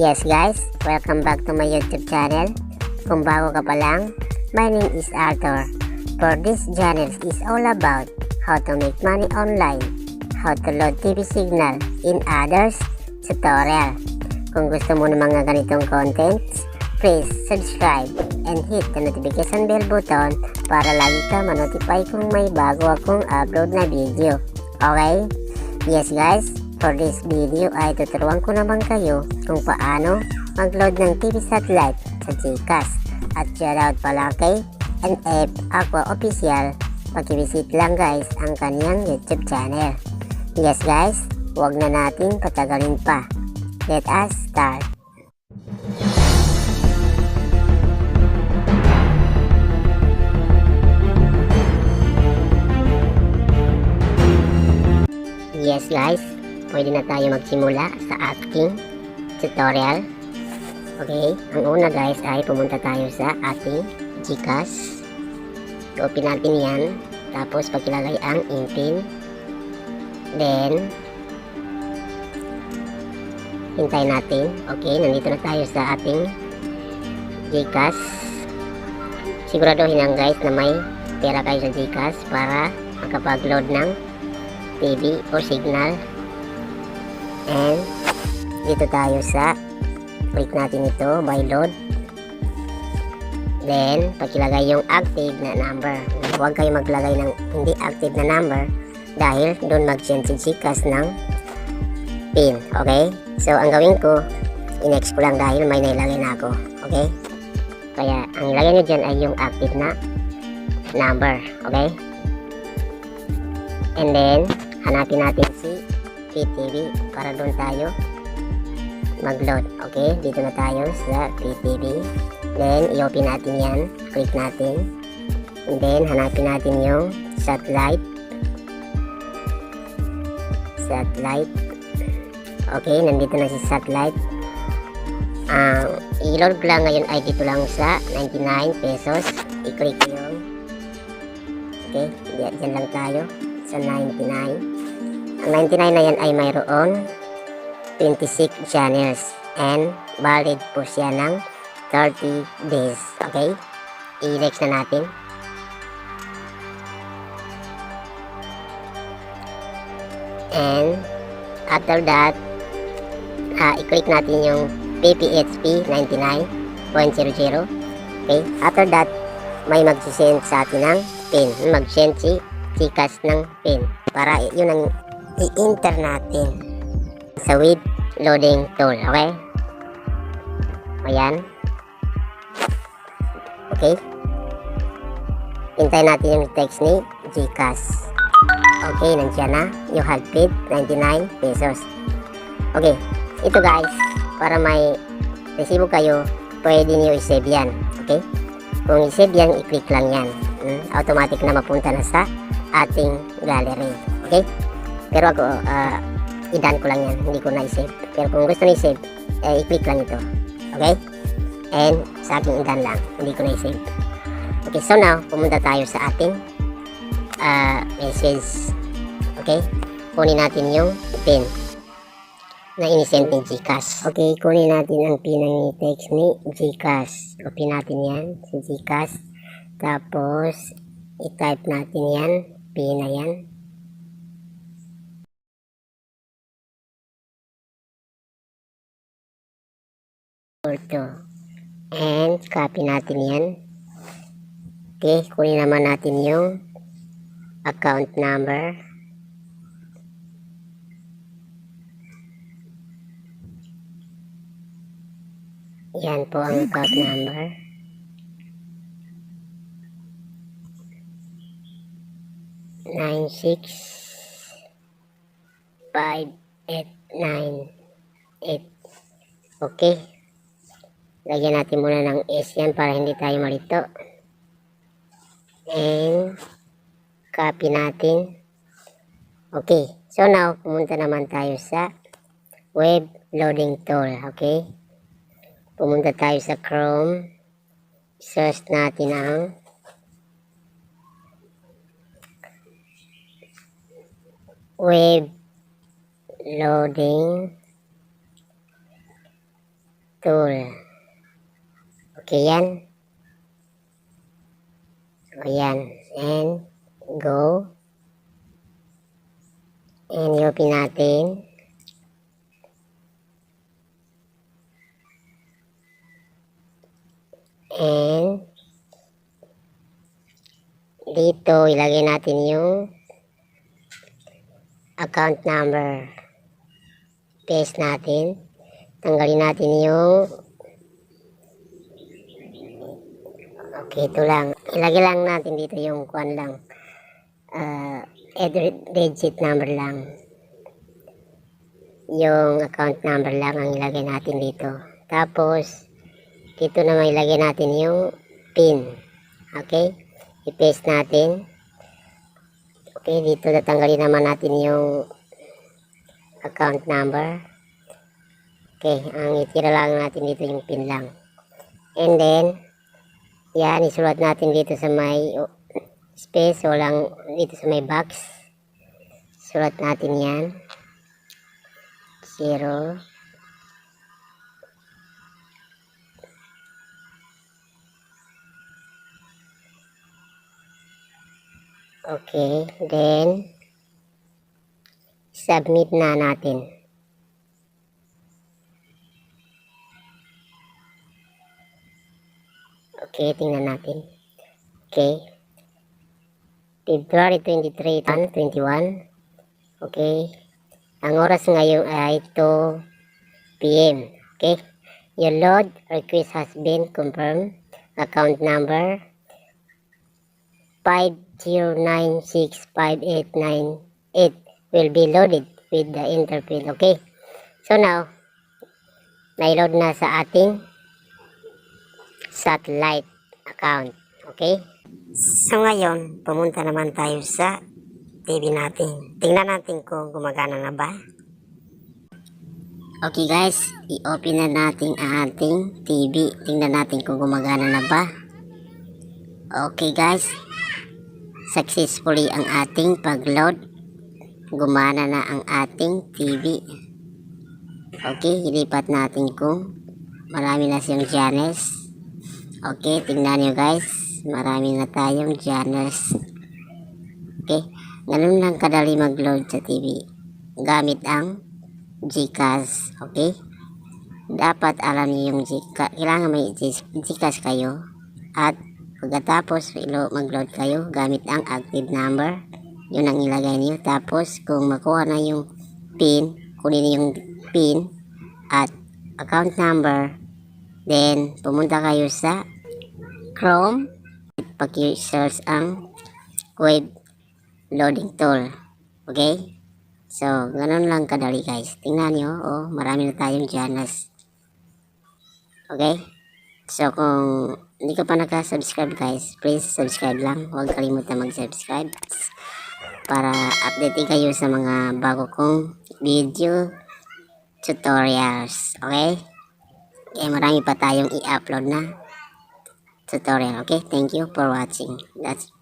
Yes guys, welcome back to my YouTube channel. Kung bago ka pa lang, my name is Arthur. For this channel is all about how to make money online, how to load TV signal in others tutorial. Kung gusto mo ng mga ganitong contents, please subscribe and hit the notification bell button para lagi ka ma-notify kung may bago akong upload na video. Okay? Yes guys, for this video ay tuturuan ko naman kayo kung paano mag-load ng TV satellite sa GCash. At shoutout pala kay NF Aqua Official. Pag-visit lang guys ang kanyang YouTube channel. Yes guys, huwag na natin patagalin pa. Let us start. Yes guys, pwede na tayo magsimula sa ating tutorial. Okay, ang una guys ay pumunta tayo sa ating GCash. I-open natin yan. Tapos pagkilagay ang INPIN. Then, hintayin natin. Okay, nandito na tayo sa ating GCash. Siguraduhin lang guys na may pera kayo sa GCash para makapag-load ng TV o signal. And dito tayo sa click natin ito by load. Then pagkilagay yung active na number. Huwag kayo maglagay ng hindi active na number dahil doon mag-send si GCash ng PIN. Okay, so ang gawin ko, i-next ko lang dahil may nailagay na ako. Okay, kaya ang ilagay nyo dyan ay yung active na number. Okay, and then hanapin natin si PTV para doon tayo mag-load. Okay, dito na tayo sa PTV. Then i-open natin yan, click natin, and then hanapin natin yung satellite. Okay, nandito na si satellite. I-load ko lang ngayon ay dito lang sa 99 pesos. I-click ko yung okay, dyan lang tayo sa 99. Ang 99 na yan ay mayroon 26 channels and valid po siya ng 30 days. Okay, i-next na natin. And after that, i-click natin yung PPHP 99.00. Okay, after that may mag-send sa atin ng PIN. Mag-send si GCash ng PIN para yun ang i-enter natin sa with loading tool. Okay, ayan. Okay, hintayin natin yung text ni GCash. Okay, nandiyan na. You have paid 99 pesos. Okay, ito guys, para may resibo kayo, pwede niyo i-save yan. Okay, kung i-save yan, i-click lang yan. Automatic na mapunta na sa ating gallery. Okay, pero ako i-done ko lang yan, hindi ko na i-save. Pero kung gusto na i-save, i-click lang ito. Okay, and sa aking i-done lang, hindi ko na i-save. Okay, so now pumunta tayo sa ating message. Okay, kunin natin yung PIN na inisend ni GCash. Okay, kunin natin ang PIN ng text ni GCash. Open natin yan sa GCash. Tapos i-type natin yan, PIN na yan. And copy natin yan. Okay, kunin naman natin yung account number. Yan po ang account number. Nine 65898. Okay, lagyan natin muna ng S yan para hindi tayo malito. And copy natin. Okay, so now pumunta naman tayo sa web loading tool. Okay, pumunta tayo sa Chrome. Search natin ang web loading tool. Okay, yan. So, yan. And go. And i-open natin. And dito, ilagay natin yung account number. Paste natin. Tanggalin natin yung okay, ito lang. Ilagay lang natin dito yung kuan lang. Digit number lang. Yung account number lang ang ilagay natin dito. Tapos, dito naman ilagay natin yung PIN. Okay? I-paste natin. Okay, dito tatanggalin naman natin yung account number. Okay, ang itira lang natin dito yung PIN lang. And then, yan, isulat natin dito sa may space, walang dito sa may box. Sulat natin yan. 0. Okay, then, submit na natin. Okay, tingnan natin. Okay. February 23, 21. Okay. Ang oras ngayon ay 2 p.m. Okay. Your load request has been confirmed. Account number 5096588 will be loaded with the interface. Okay. So now, naiload na sa ating satellite account. Okay? So ngayon, pumunta naman tayo sa TV natin. Tingnan natin kung gumagana na ba. Okay guys, i-open na natin ang ating TV. Tingnan natin kung gumagana na ba. Okay guys, successfully ang ating pag-load. Gumana na ang ating TV. Okay, ilipat natin kung marami na siyang channels. Okay, tingnan nyo guys. Marami na tayong channels. Okay, ganun lang kadali mag-load sa TV. Gamit ang GCash. Okay, dapat alam niyo yung GCash. Kailangan may GCash kayo. At pagkatapos mag-load kayo gamit ang active number. Yun ang ilagay niyo. Tapos kung makuha na yung PIN, kunin yung PIN at account number. Then pumunta kayo sa Chrome, pag-search ang web loading tool. Okay? So, ganun lang kadali guys. Tingnan nyo, oh, marami na tayong channels. Okay? So, kung hindi ka pa naka-subscribe guys, please subscribe lang. Huwag kalimutan mag-subscribe para update kayo sa mga bago kong video tutorials. Okay? Okay, marami pa tayong i-upload na tutorial. Okay, thank you for watching. That's